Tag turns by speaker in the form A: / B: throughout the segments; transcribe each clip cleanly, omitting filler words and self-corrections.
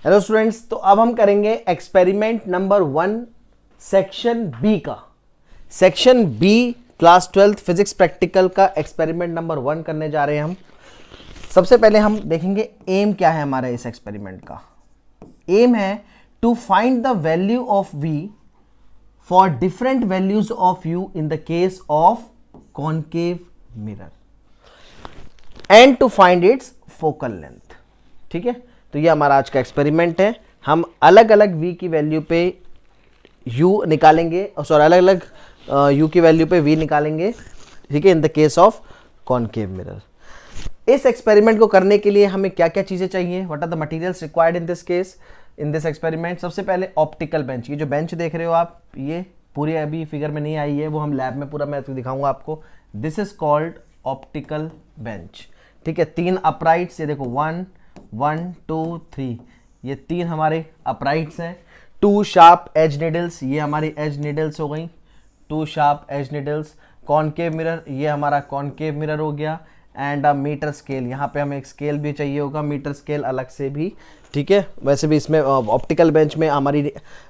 A: Hello students, तो अब हम करेंगे एक्सपेरिमेंट नंबर 1 सेक्शन बी का। Section B class 12 physics practical का एक्सपेरिमेंट नंबर 1 करने जा रहे हैं हम। सबसे पहले हम देखेंगे एम क्या है हमारा इस एक्सपेरिमेंट का। एम है to find the value of v for different values of u in the case of concave mirror and to find its focal length. ठीक है, तो ये हमारा आज का एक्सपेरिमेंट है। हम अलग अलग v की वैल्यू पे u निकालेंगे, सॉरी अलग अलग u की वैल्यू पे v निकालेंगे। ठीक है, in the case of concave mirror. इस एक्सपेरिमेंट को करने के लिए हमें क्या क्या चीज़ें चाहिए, what are the materials required in this case, in this experiment. सबसे पहले ऑप्टिकल बेंच। ये जो बेंच देख रहे हो आप, ये पूरी अभी फिगर में नहीं आई है, वो हम लैब में पूरा मैं दिखाऊंगा आपको। This is called optical bench. ठीक है, 3 अपराइट्स, ये देखो 1 1 2 3, ये 3 हमारे अपराइट्स हैं। 2 शार्प एज निडल्स, ये हमारी एज निडल्स हो गई, 2 sharp edge needles. Concave mirror, ये हमारा कॉनकेव मिरर हो गया। एंड अ मीटर स्केल, यहाँ पे हमें एक स्केल भी चाहिए होगा, मीटर स्केल अलग से भी। ठीक है, वैसे भी इसमें ऑप्टिकल बेंच में हमारी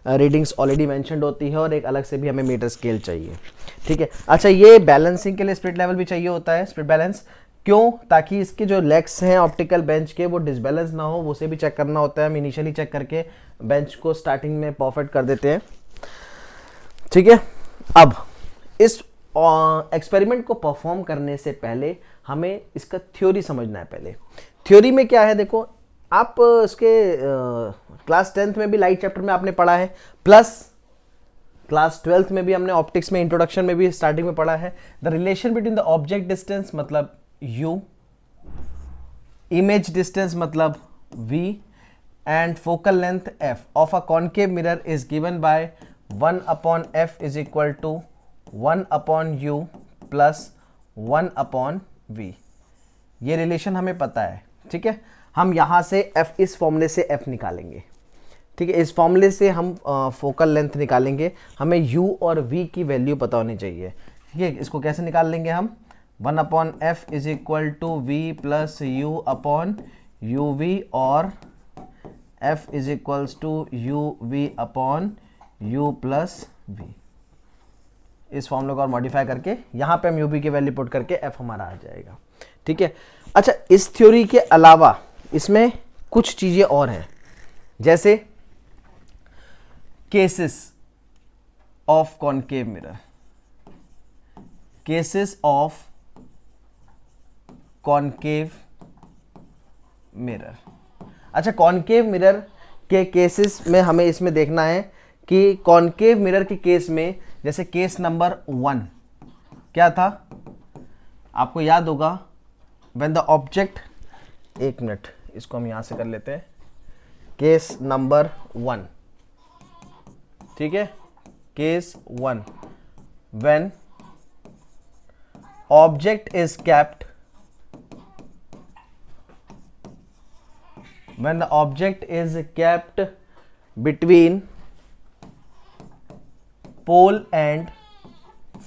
A: रीडिंग्स ऑलरेडी मेंशन्ड होती है और एक अलग से भी हमें मीटर स्केल चाहिए। ठीक है, अच्छा ये बैलेंसिंग के लिए स्प्लिट लेवल भी चाहिए होता है, स्प्लिट बैलेंस। क्यों? ताकि इसके जो लेग्स हैं ऑप्टिकल बेंच के वो डिसबैलेंस ना हो, उसे भी चेक करना होता है। हम इनिशियली चेक करके बेंच को स्टार्टिंग में परफेक्ट कर देते हैं। ठीक है, अब इस एक्सपेरिमेंट को परफॉर्म करने से पहले हमें इसका थ्योरी समझना है। पहले थ्योरी में क्या है, देखो आप इसके क्लास 10th में भी लाइट चैप्टर में आपने पढ़ा है, प्लस क्लास 12th में भी हमने ऑप्टिक्स में इंट्रोडक्शन में भी स्टार्टिंग में पढ़ा है। The relation between the object distance मतलब u, इमेज डिस्टेंस मतलब v, and focal length f of a concave mirror is given by 1/f is equal to 1/u plus 1/v। ये relation हमें पता है। ठीक है, हम यहां से f, इस फॉर्मूले से f निकालेंगे। ठीक है, इस फॉर्मूले से हम फोकल लेंथ निकालेंगे। हमें u और v की वैल्यू पता होनी चाहिए। ठीक है, इसको कैसे निकाल लेंगे हम? 1/f is equal to v plus u upon uv और f is equals to uv upon u plus v। इस फॉर्मूले को और मॉडिफाई करके यहाँ पे हम uv की वैल्यू पुट करके f हमारा आ जाएगा। ठीक है, अच्छा इस थ्योरी के अलावा इसमें कुछ चीज़ें और हैं, जैसे cases of concave mirror, cases of concave mirror. अच्छा, कॉनकेव मिरर के केसेस में हमें इसमें देखना है कि कॉनकेव मिरर के केस में, जैसे केस नंबर 1 क्या था, आपको याद होगा, व्हेन द ऑब्जेक्ट, एक मिनट इसको हम यहां से कर लेते हैं। केस नंबर 1, ठीक है, case 1, when object is kept, when the object is kept between pole and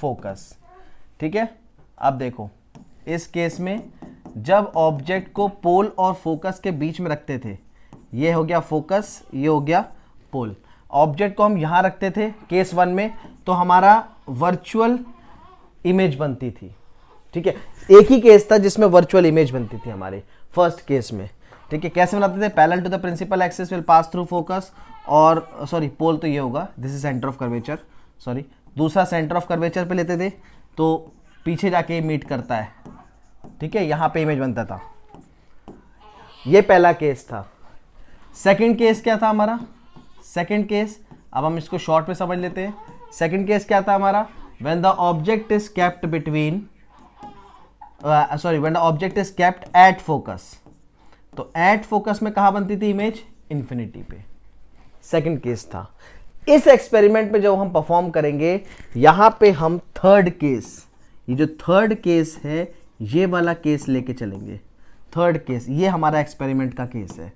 A: focus। ठीक है, अब देखो इस केस में जब ऑब्जेक्ट को पोल और फोकस के बीच में रखते थे, ये हो गया फोकस, ये हो गया पोल। ऑब्जेक्ट को हम यहां रखते थे केस 1 में, तो हमारा वर्चुअल इमेज बनती थी। ठीक है, एक ही केस था जिसमें वर्चुअल इमेज बनती थी हमारे फर्स्ट केस में। ठीक है, कैसे बनाते थे? Parallel to the principal axis will pass through focus, और सॉरी पोल तो ये होगा, this is centre of curvature, sorry दूसरा सेंटर ऑफ कर्वेचर पे लेते थे तो पीछे जाके मीट करता है। ठीक है, यहां पे इमेज बनता था। ये पहला केस था। सेकंड केस क्या था हमारा? सेकंड केस, अब हम इसको शॉर्ट में समझ लेते हैं। सेकंड केस क्या था हमारा? When the object is kept between, sorry when the object is kept at focus, तो एट फोकस में कहां बनती थी इमेज? इंफिनिटी पे। सेकंड केस था। इस एक्सपेरिमेंट में जब हम परफॉर्म करेंगे, यहां पे हम थर्ड केस, ये जो थर्ड केस है ये वाला केस लेके चलेंगे। थर्ड केस, ये हमारा एक्सपेरिमेंट का केस है।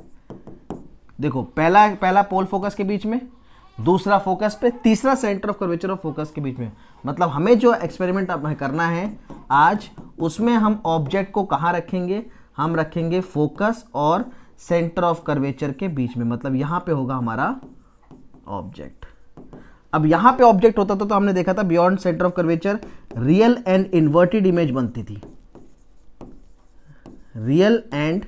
A: देखो पहला पोल फोकस के बीच में, दूसरा फोकस पे, तीसरा centre of curvature of focus के बीच में। मतलब हमें जो एक्सपेरिमेंट करना है आज, उसमें हम ऑब्जेक्ट को कहां रखेंगे? हम रखेंगे फोकस और सेंटर ऑफ कर्वेचर के बीच में, मतलब यहां पे होगा हमारा ऑब्जेक्ट। अब यहां पे ऑब्जेक्ट होता था तो हमने देखा था beyond centre of curvature real and inverted image बनती थी, रियल एंड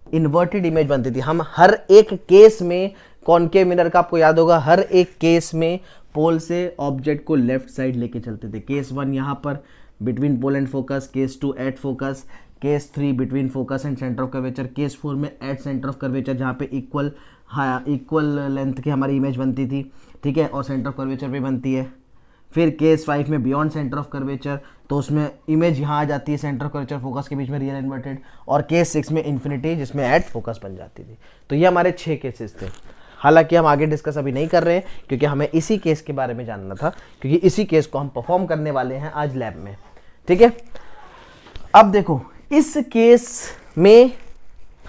A: इन्वर्टेड इमेज बनती थी। हम हर एक केस में कॉनकेव मिरर का आपको याद होगा, हर एक केस में पोल से ऑब्जेक्ट को लेफ्ट साइड लेके चलते थे। केस 1 यहां पर between pole and focus, case 2 at focus, case 3 between focus and centre of curvature, case 4 में एट सेंटर ऑफ कर्वेचर जहाँ पे इक्वल लेंथ की हमारी इमेज बनती थी, ठीक है, और सेंटर ऑफ कर्वेचर पे बनती है। फिर केस 5 में बियॉन्ड सेंटर ऑफ कर्वेचर, तो उसमें इमेज यहाँ आ जाती है सेंटर ऑफ कर्वेचर फोकस के बीच में, रियल इन्वर्टेड। और केस 6 में इन्फिनिटी, जिसमें एट फोकस बन जाती थी। तो ये हमारे 6 केसेस थे। हालांकि हम आगे डिस्कस अभी नहीं कर रहे हैं क्योंकि हमें इसी केस के बारे में जानना था, क्योंकि इसी केस को हम परफॉर्म करने वाले हैं आज लैब में, ठीक है। अब देखो इस केस में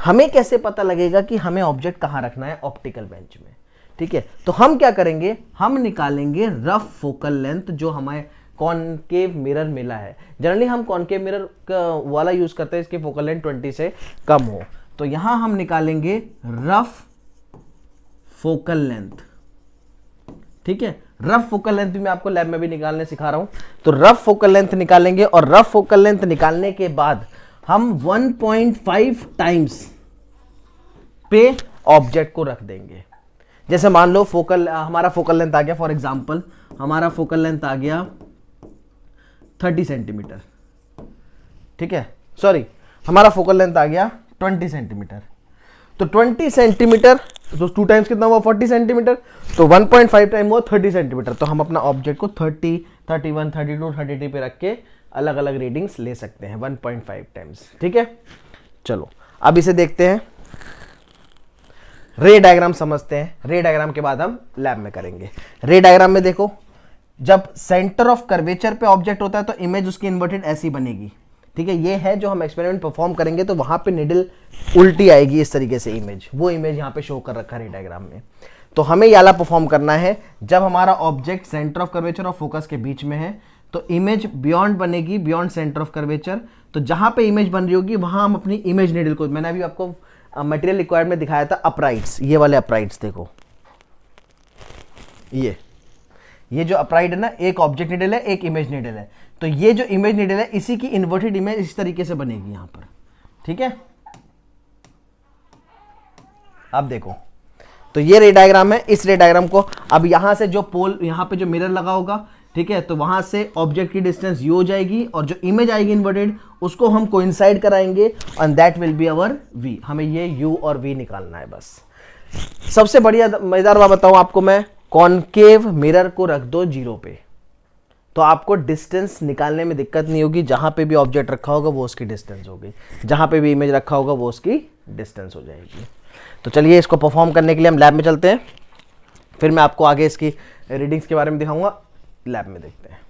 A: हमें कैसे पता लगेगा कि हमें ऑब्जेक्ट कहाँ रखना है, ऑप्टिकल बेंच में, ठीक है। तो हम क्या करेंगे, हम निकालेंगे रफ फोकल लेंथ जो हमें कॉनकेव मिरर मिला है। जनरली हम कॉनकेव मिरर वाला यूज करते हैं, इसकी फोकल लेंथ 20 से कम हो। तो यहां हम निकालेंगे रफ फोकल लेंथ, ठीक है। रफ फोकल लेंथ भी मैं आपको लैब में भी निकालने सिखा रहा हूं। तो रफ फोकल लेंथ निकालेंगे और रफ फोकल लेंथ निकालने के बाद हम 1.5 टाइम्स पे ऑब्जेक्ट को रख देंगे। जैसे मान लो हमारा फोकल लेंथ आ गया, फॉर एग्जांपल हमारा फोकल लेंथ आ गया 30 सेंटीमीटर, ठीक है, सॉरी हमारा फोकल लेंथ आ गया 20 सेंटीमीटर। तो 20 सेंटीमीटर तो 2 टाइम्स कितना हुआ, 40 सेंटीमीटर। तो 1.5 टाइम हुआ 30 सेंटीमीटर। तो हम अपना ऑब्जेक्ट को 30, 31, 32, 33 पे रख के अलग अलग रीडिंग्स ले सकते हैं 1.5 टाइम्स, ठीक है। चलो अब इसे देखते हैं, रे डायग्राम समझते हैं। रे डायग्राम के बाद हम लैब में करेंगे। रे डायग्राम में देखो, जब सेंटर ऑफ कर्वेचर पे ऑब्जेक्ट होता है तो इमेज उसकी इन्वर्टेड ऐसी बनेगी, ठीक है। ये है जो हम एक्सपेरिमेंट परफॉर्म करेंगे, तो वहां पे निडल उल्टी आएगी इस तरीके से इमेज, वो इमेज यहाँ पे शो कर रखा है रे डायग्राम में। तो हमें ये वाला परफॉर्म करना है, जब हमारा ऑब्जेक्ट सेंटर ऑफ कर्वेचर और फोकस के बीच में है तो इमेज बियॉन्ड बनेगी, बियॉन्ड सेंटर ऑफ कर्वेचर। तो जहां पे इमेज बन रही होगी वहां हम अपनी इमेज निडल को, मैंने अभी आपको मटेरियल रिक्वायर्ड में दिखाया था अपराइट्स, ये वाले अपराइट्स देखो, ये जो अपराइट है ना, एक ऑब्जेक्ट निडल है, एक इमेज निडल है। तो ये जो इमेज निडल है इसी की इन्वर्टेड इमेज इस तरीके से बनेगी यहां पर, ठीक है। अब देखो, तो ये रे डायग्राम है। इस रे डायग्राम को अब यहां से जो पोल, यहां पे जो मिरर लगा होगा, ठीक है, तो वहां से ऑब्जेक्ट की डिस्टेंस यू हो जाएगी और जो इमेज आएगी इन्वर्टेड उसको हम कोइंसाइड कराएंगे and that will be our v. हमें ये यू और वी निकालना है बस। सबसे बढ़िया मजेदार बात बताऊं आपको मैं, कॉनकेव मिरर को रख दो 0 पे, तो आपको डिस्टेंस निकालने में दिक्कत नहीं होगी। जहां पे भी ऑब्जेक्ट रखा होगा वो उसकी डिस्टेंस होगी, जहां पे भी इमेज रखा होगा वो उसकी डिस्टेंस हो जाएगी। तो चलिए इसको परफॉर्म करने के लिए हम लैब में चलते हैं, फिर मैं आपको आगे इसकी रीडिंग्स के बारे में दिखाऊंगा। लैब में देखते हैं।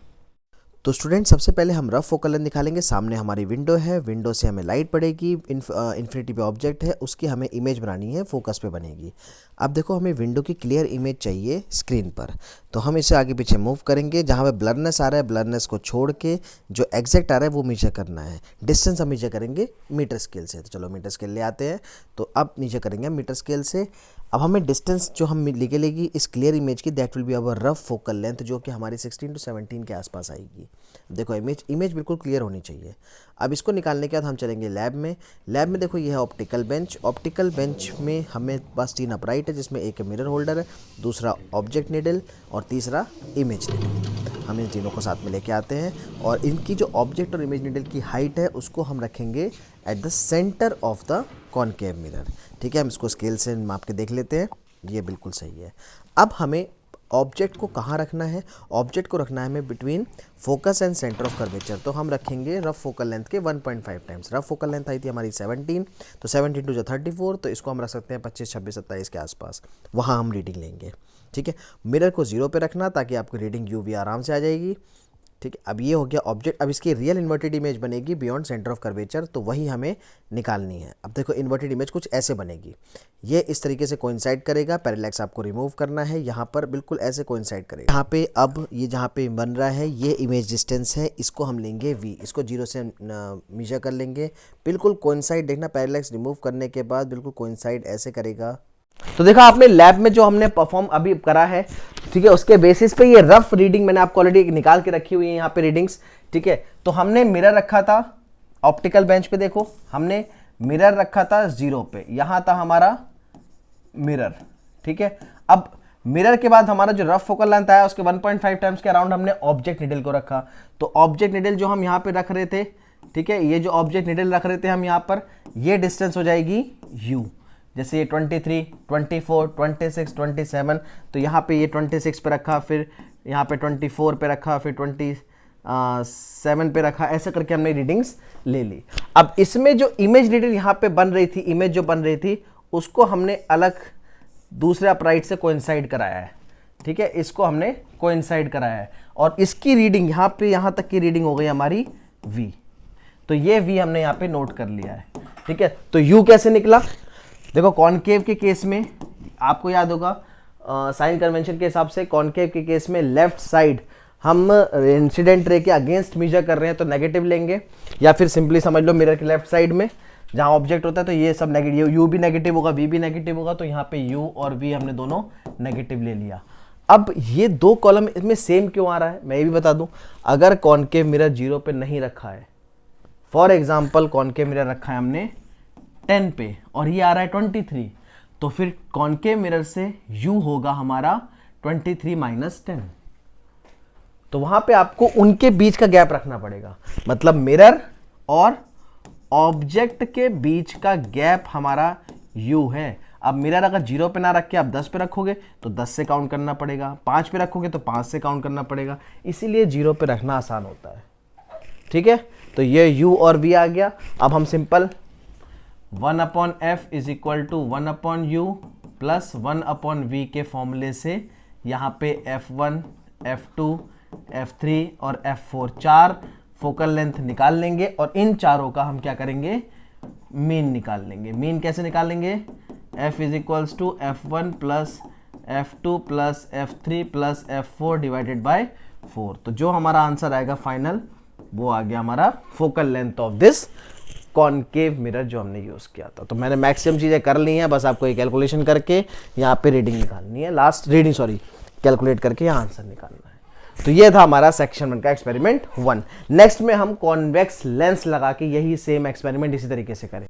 B: तो स्टूडेंट सबसे पहले हम रफ फोकल लेंथ निकालेंगे। सामने हमारी विंडो है, विंडो से हमें लाइट पड़ेगी, इन्फिनिटी पे ऑब्जेक्ट है, उसकी हमें इमेज बनानी है, फोकस पे बनेगी। अब देखो हमें विंडो की क्लियर इमेज चाहिए स्क्रीन पर, तो हम इसे आगे पीछे मूव करेंगे। जहाँ पे ब्लरनेस आ रहा है, ब्लरनेस को छोड़ के जो एग्जैक्ट आ रहा है वो मीजर करना है। डिस्टेंस हम मीजर करेंगे मीटर स्केल से, तो चलो मीटर स्केल ले आते हैं। तो अब मीजर करेंगे मीटर स्केल से। अब हमें डिस्टेंस जो हम निकलेगी इस क्लियर इमेज की, that will be our rough focal length, जो कि हमारी 16 to 17 के आसपास आएगी। देखो इमेज बिल्कुल क्लियर होनी चाहिए। अब इसको निकालने के बाद हम चलेंगे लैब में। लैब में देखो ये है ऑप्टिकल बेंच। ऑप्टिकल बेंच में हमें बस 3 अपराइट है, जिसमें एक मिरर होल्डर है, दूसरा ऑब्जेक्ट निडल और तीसरा इमेज निडल। हम इन तीनों को साथ में लेके आते हैं और इनकी जो ऑब्जेक्ट और इमेज निडल की हाइट है उसको हम रखेंगे at the centre of the concave mirror, ठीक है। हम इसको स्केल से माप के देख लेते हैं, ये बिल्कुल सही है। अब हमें ऑब्जेक्ट को कहाँ रखना है, ऑब्जेक्ट को रखना है हमें between focus and centre of curvature. तो हम रखेंगे रफ फोकल लेंथ के 1.5 टाइम्स। रफ फोकल लेंथ आई थी हमारी 17, तो 17 टू 34, तो इसको हम रख सकते हैं 25, 26, 27 के आसपास। वहाँ हम रीडिंग लेंगे, ठीक है। मिरर को 0 पे रखना ताकि आपको रीडिंग यूवी आराम से आ जाएगी। ठीक है। अब ये हो गया ऑब्जेक्ट। अब इसकी रियल इन्वर्टेड इमेज बनेगी बियॉन्ड सेंटर ऑफ कर्वेचर, तो वही हमें निकालनी है। अब देखो इन्वर्टेड इमेज कुछ ऐसे बनेगी, ये इस तरीके से कोइंसाइड करेगा, पैरेलैक्स आपको रिमूव करना है, यहाँ पर बिल्कुल ऐसे कोइंसाइड करेगा। यहाँ पे अब ये जहाँ पे बन रहा है ये इमेज डिस्टेंस है, इसको हम लेंगे v, इसको 0 से मेजर कर लेंगे, बिल्कुल कोइंसाइड। देखना पैरेलैक्स रिमूव करने के बाद बिल्कुल कोइंसाइड ऐसे करेगा।
A: तो देखा आपने लैब में जो हमने परफॉर्म अभी करा है, ठीक है, उसके बेसिस पे ये रफ रीडिंग मैंने आपको ऑलरेडी निकाल के रखी हुई है यहाँ पे रीडिंग्स, ठीक है। तो हमने मिरर रखा था ऑप्टिकल बेंच पे, देखो हमने मिरर रखा था 0 पे, यहाँ था हमारा मिरर, ठीक है। अब मिरर के बाद हमारा जो रफ फोकल लेंथ आया उसके 1.5 टाइम्स के अराउंड हमने ऑब्जेक्ट निडल को रखा। तो ऑब्जेक्ट निडल जो हम यहाँ पे रख रहे थे, ठीक है, ये जो ऑब्जेक्ट निडल रख रहे थे हम यहाँ पर, ये डिस्टेंस हो जाएगी u, जैसे ये 23, 24, 26, 27, तो यहाँ पे ये 26 पे रखा, फिर यहाँ पे 24 पे रखा, फिर 27 पे रखा, ऐसे करके हमने रीडिंग्स ले ली। अब इसमें जो इमेज रीडर यहाँ पे बन रही थी, इमेज जो बन रही थी, उसको हमने अलग दूसरे अपराइट से कोइंसाइड कराया है, ठीक है, इसको हमने कोइंसाइड कराया है, और इसकी रीडिंग यहाँ पे यहाँ तक की रीडिंग हो गई हमारी v। तो ये v हमने यहाँ पे नोट कर लिया है, ठीक है। तो u कैसे निकला, देखो कॉनकेव के केस में आपको याद होगा साइन कन्वेंशन के हिसाब से, कॉनकेव के केस में लेफ्ट साइड हम इंसिडेंट रे के अगेंस्ट मेजर कर रहे हैं तो नेगेटिव लेंगे, या फिर सिंपली समझ लो मिरर के लेफ्ट साइड में जहां ऑब्जेक्ट होता है तो ये सब नेगेटिव, u भी नेगेटिव होगा, v भी नेगेटिव होगा, तो यहाँ पे u और v हमने दोनों नेगेटिव ले लिया। अब ये दो कॉलम इसमें सेम क्यों आ रहा है, मैं ये भी बता दूं। अगर कॉनकेव मिरर 0 पे नहीं रखा है, फॉर एग्जाम्पल कॉनकेव मिरर रखा है हमने 10 पे और ये आ रहा है 23, तो फिर कॉनकेव मिरर से u होगा हमारा 23 माइनस 10। तो वहां पे आपको उनके बीच का गैप रखना पड़ेगा, मतलब मिरर और ऑब्जेक्ट के बीच का गैप हमारा u है। अब मिरर अगर 0 पे ना रख के आप 10 पे रखोगे तो 10 से काउंट करना पड़ेगा, 5 पे रखोगे तो 5 से काउंट करना पड़ेगा, इसीलिए 0 पे रखना आसान होता है, ठीक है। तो ये u और v आ गया। अब हम simple 1/f is equal to 1/u plus 1/v के फॉर्मूले से यहाँ पे f1, f2, f3 और f4 4 फोकल लेंथ निकाल लेंगे, और इन चारों का हम क्या करेंगे, मीन निकाल लेंगे। मीन कैसे निकालेंगे, f is equals to f1 plus f2 plus f3 plus f4 divided by 4। तो जो हमारा आंसर आएगा फाइनल, वो आ गया हमारा focal length of this concave mirror जो हमने यूज किया था। तो मैंने मैक्सिमम चीजें कर ली हैं, बस आपको ये कैलकुलेशन करके यहाँ पे रीडिंग निकालनी है, लास्ट रीडिंग कैलकुलेट करके यहाँ आंसर निकालना है। तो ये था हमारा सेक्शन 1 का एक्सपेरिमेंट 1। नेक्स्ट में हम कॉन्वेक्स लेंस लगा के यही सेम एक्सपेरिमेंट इसी तरीके से करें।